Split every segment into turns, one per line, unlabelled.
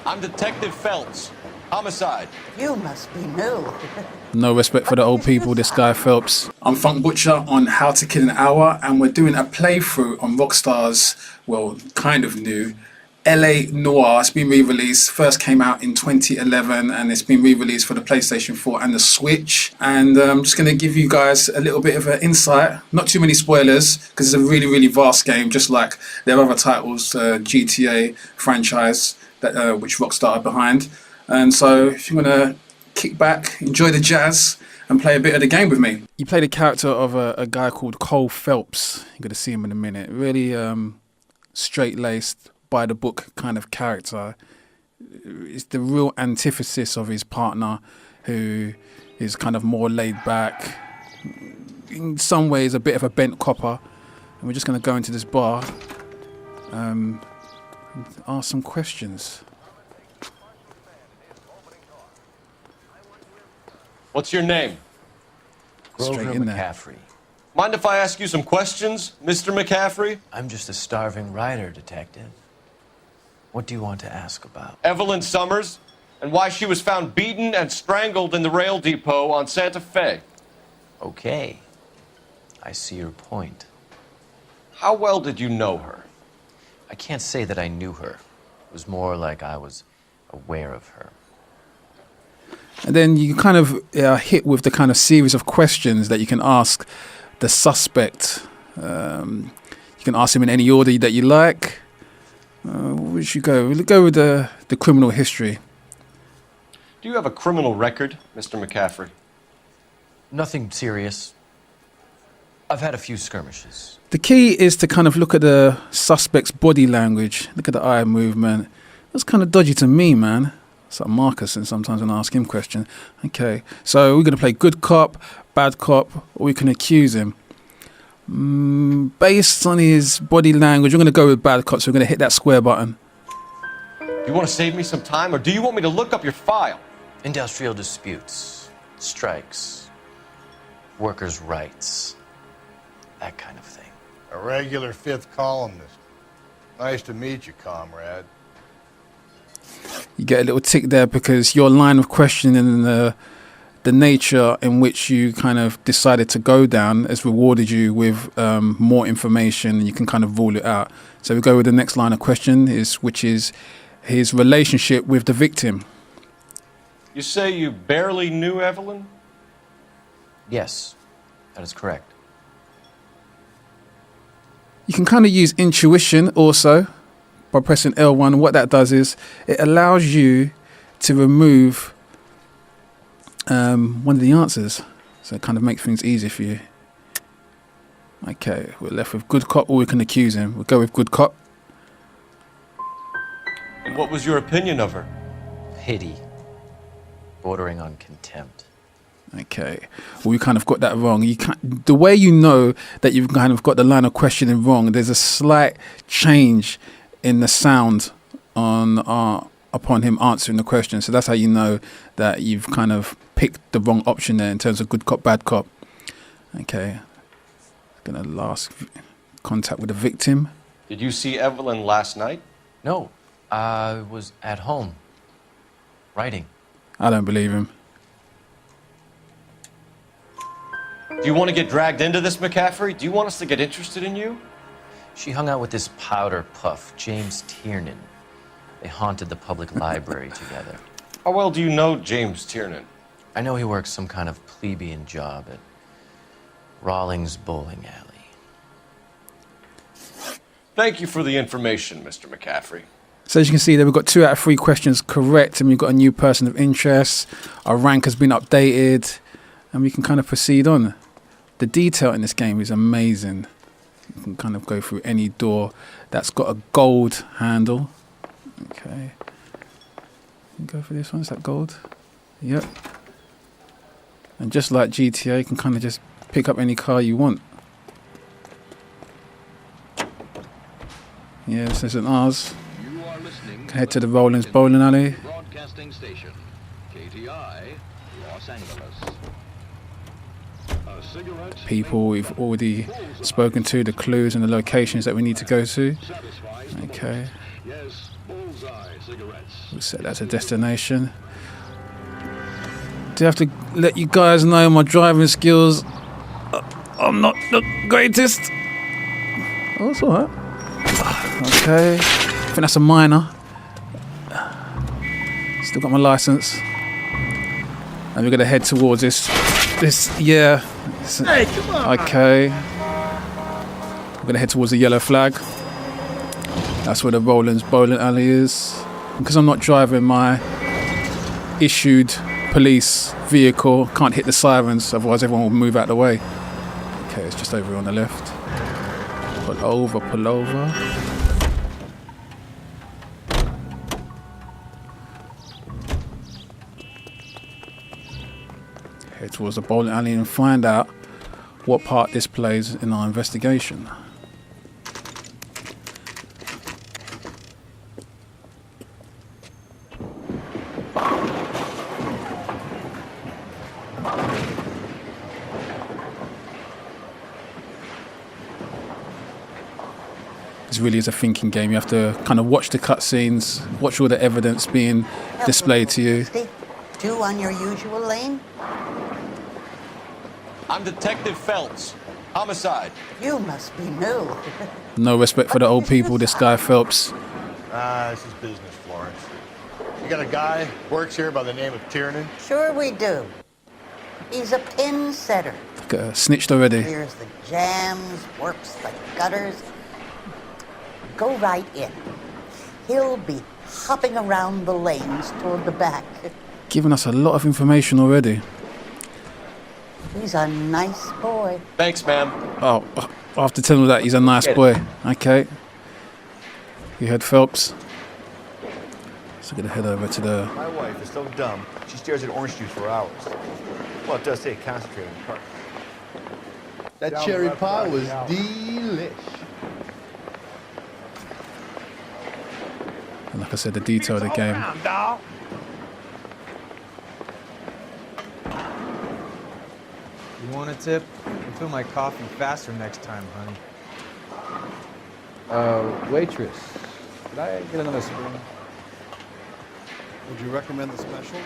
I'm Detective Phelps. Homicide.
You must be new.
No respect for the old people, this guy Phelps. I'm Funk Butcher on How to Kill an Hour, and we're doing a playthrough on Rockstars, well, kind of new, LA Noire. It's been re-released. First came out in 2011, and it's been re-released for the PlayStation 4 and the Switch. And I'm just going to give you guys a little bit of an insight. Not too many spoilers, because it's a really, really vast game, just like their other titles, GTA franchise, that which Rockstar are behind. And so if you want to kick back, enjoy the jazz, and play a bit of the game with me. You play the character of a guy called Cole Phelps. You're going to see him in a minute. Really straight-laced, by the book kind of character. It's the real antithesis of his partner, who is kind of more laid back, in some ways a bit of a bent copper. And we're just going to go into this bar and ask some questions.
What's your name?
Straight in there.
McCaffrey.
Mind if I ask you some questions, Mr. McCaffrey?
I'm just a starving writer, detective. What do you want to ask about?
Evelyn Summers, and why she was found beaten and strangled in the rail depot on Santa Fe.
Okay. I see your point.
How well did you know her?
I can't say that I knew her. It was more like I was aware of her.
And then you kind of hit with the kind of series of questions that you can ask the suspect. You can ask him in any order that you like. Where should you go? We'll go with the criminal history.
Do you have a criminal record, Mr. McCaffrey?
Nothing serious. I've had a few skirmishes.
The key is to kind of look at the suspect's body language. Look at the eye movement. That's kind of dodgy to me, man. It's like Marcus, and sometimes when I ask him questions. Okay, so we're going to play good cop, bad cop, or we can accuse him. Based on his body language, we're going to go with bad cop, so we're going to hit that square button.
Do you want to save me some time, or do you want me to look up your file?
Industrial disputes, strikes, workers' rights, that kind of thing.
A regular fifth columnist. Nice to meet you, comrade.
You get a little tick there because your line of questioning and the nature in which you kind of decided to go down has rewarded you with more information, and you can kind of rule it out. So we go with the next line of question, which is his relationship with the victim.
You say you barely knew Evelyn?
Yes, that is correct.
You can kind of use intuition also by pressing L1. What that does is it allows you to remove one of the answers. So it kind of makes things easier for you. Okay, we're left with good cop, or we can accuse him. We'll go with good cop.
And what was your opinion of her?
Pity, bordering on contempt.
Okay, well, we kind of got that wrong. The way you know that you've kind of got the line of questioning wrong, there's a slight change in the sound upon him answering the question. So that's how you know that you've kind of picked the wrong option there in terms of good cop, bad cop. Okay, gonna last contact with the victim.
Did you see Evelyn last night?
No, I was at home, writing.
I don't believe him.
Do you want to get dragged into this, McCaffrey? Do you want us to get interested in you?
She hung out with this powder puff, James Tiernan. They haunted the public library together.
How well do you know James Tiernan?
I know he works some kind of plebeian job at Rawlings Bowling Alley.
Thank you for the information, Mr. McCaffrey.
So as you can see there, we've got 2 out of 3 questions correct, and we've got a new person of interest. Our rank has been updated, and we can kind of proceed on. The detail in this game is amazing. You can kind of go through any door that's got a gold handle. Okay. Go for this one. Is that gold? Yep. And just like GTA, you can kind of just pick up any car you want. Yeah, this isn't ours. Head to the Rollins Bowling Alley.
Broadcasting station, KTI, Los Angeles.
People we've already spoken to, the clues and the locations that we need to go to. Okay.
Yes, bullseye, cigarettes.
We set that to destination. Do you have to let you guys know my driving skills? I'm not the greatest. Oh, it's alright. Okay. I think that's a minor. Still got my license. And we're gonna head towards this, yeah.
Hey, come on.
Okay. We're gonna head towards the yellow flag. That's where the Roland's bowling alley is. Because I'm not driving my issued police vehicle, can't hit the sirens, otherwise everyone will move out the way. Okay, it's just over on the left. Pull over, pull over. Head towards the bowling alley and find out what part this plays in our investigation. This really is a thinking game. You have to kind of watch the cutscenes, watch all the evidence being displayed to you.
Two on your usual lane?
I'm Detective Phelps. Homicide.
You must be new.
No respect for the old people, this guy Phelps.
This is business, Florence. You got a guy works here by the name of Tiernan?
Sure we do. He's a pin setter.
Snitched already.
Clears the jams, works the gutters. Go right in. He'll be hopping around the lanes toward the back.
Giving us a lot of information already.
He's a nice boy.
Thanks, ma'am.
Oh, after telling me that he's a nice boy. Okay. You heard Phelps. So we're gonna head over to the...
My wife is so dumb, she stares at orange juice for hours. Well, it does say concentrate on the part.
That cherry pie was delish.
And like I said, the detail of the game.
You want a tip? I'll fill my coffee faster next time, honey.
Waitress, could I get another spoon?
Would you recommend the special?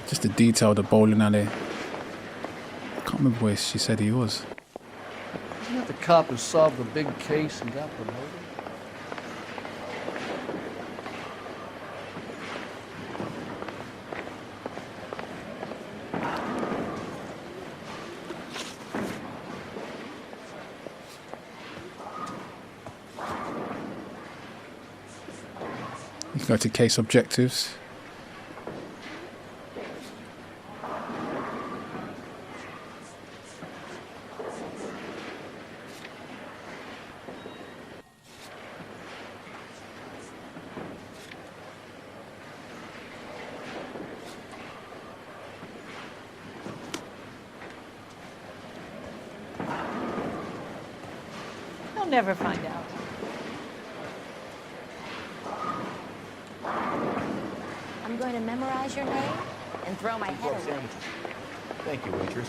Just the detail of the bowling alley. I can't remember where she said he was.
Isn't that the cop who solved the big case and got promoted?
You can go to case objectives.
I'll never find out.
I'm going to memorize your name and throw my head away.
Sandwiches. Thank you, waitress.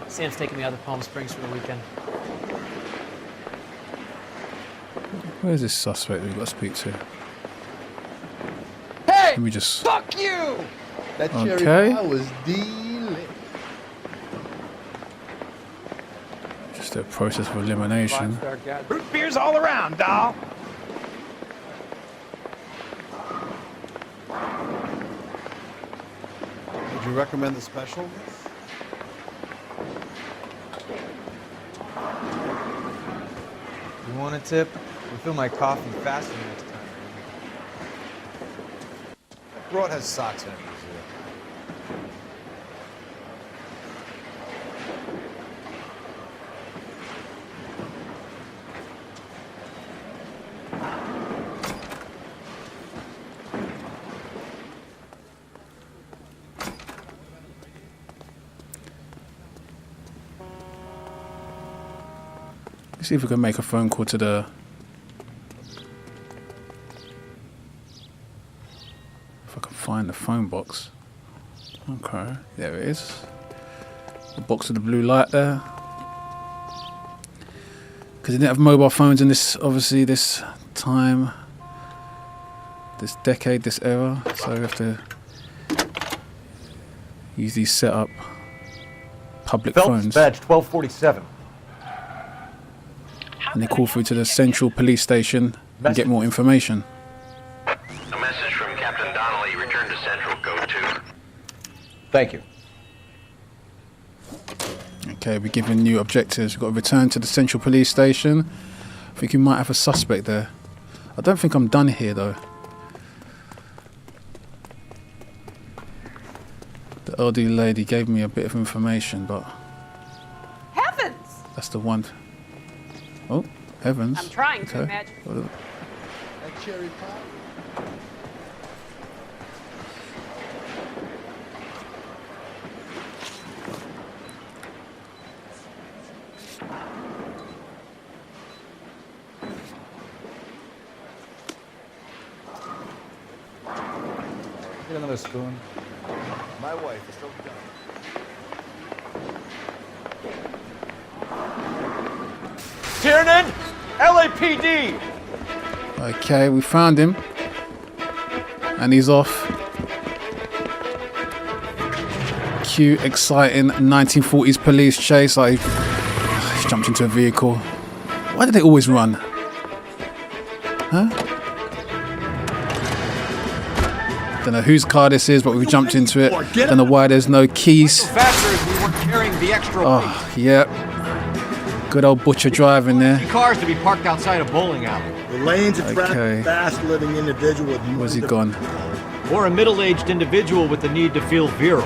Sam's taking me out to Palm Springs for the weekend.
Where's this suspect we've got to speak to?
Hey!
Let me just...
Fuck you! That cherry
Okay.
pie was delish.
Just a process of elimination.
Root beers all around, doll. Would you recommend the special?
You want a tip? I'll fill my coffee faster next time.
That broad has socks in it, Brazil.
Let's see if we can make a phone call to the... If I can find the phone box. Okay, there it is. The box with the blue light there. Because they didn't have mobile phones in this, obviously, this time, this decade, this era. So we have to use these set up public phones.
Badge 1247.
And they call through to the central police station and get more information.
A message from Captain Donnelly. Return to Central Code 2.
Thank you.
Okay, we're giving new objectives. We've got to return to the central police station. I think you might have a suspect there. I don't think I'm done here though. The elderly lady gave me a bit of information, but
Heavens!
that's the one. Oh, heavens.
I'm trying to
Okay.
imagine.
That cherry pie?
Get another spoon.
My wife is so done.
Tiernan, LAPD.
Okay, we found him. And he's off. Cute, exciting 1940s police chase. Like, he's jumped into a vehicle. Why do they always run? Huh? Don't know whose car this is, but we've jumped into it. Don't know why there's no keys.
Faster as we weren't carrying the extra weight.
Oh, yep. Good old butcher driving there.
Cars to be parked outside a bowling alley.
The lanes attract
Okay.
a fast-living individual with
Where's he gone?
Or a middle-aged individual with the need to feel virile.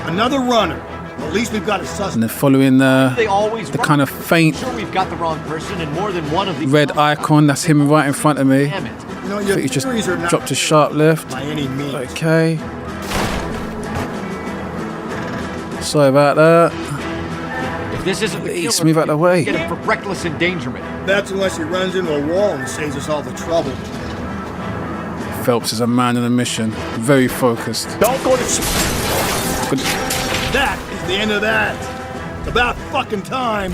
Another runner. At least we've got a
And
suspect.
then following
They always
the
run.
kind of faint
Sure, we've got the wrong person in more than one of these.
red icon, that's him right in front of me.
Damn it.
You know,
I
your
think he just
theories are not
dropped a sharp left.
by any means.
Okay. Sorry about that.
If this isn't the
Please
killer,
move out the way.
get him for reckless endangerment.
That's unless he runs into a wall and saves us all the trouble.
Phelps is a man on a mission. Very focused.
Don't go to...
Good.
That is the end of that. It's about fucking time.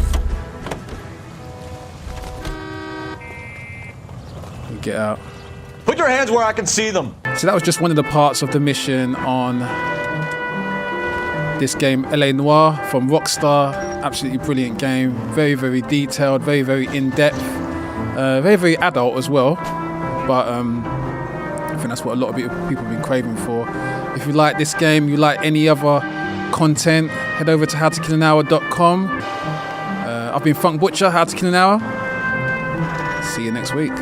Get out.
Put your hands where I can see them.
So that was just one of the parts of the mission on this game, LA Noire from Rockstar. Absolutely brilliant game. Very, very detailed, very, very in-depth. Very, very adult as well. But I think that's what a lot of people have been craving for. If you like this game, you like any other content, head over to howtokillanhour.com. I've been Funk Butcher, How to Kill an Hour. See you next week.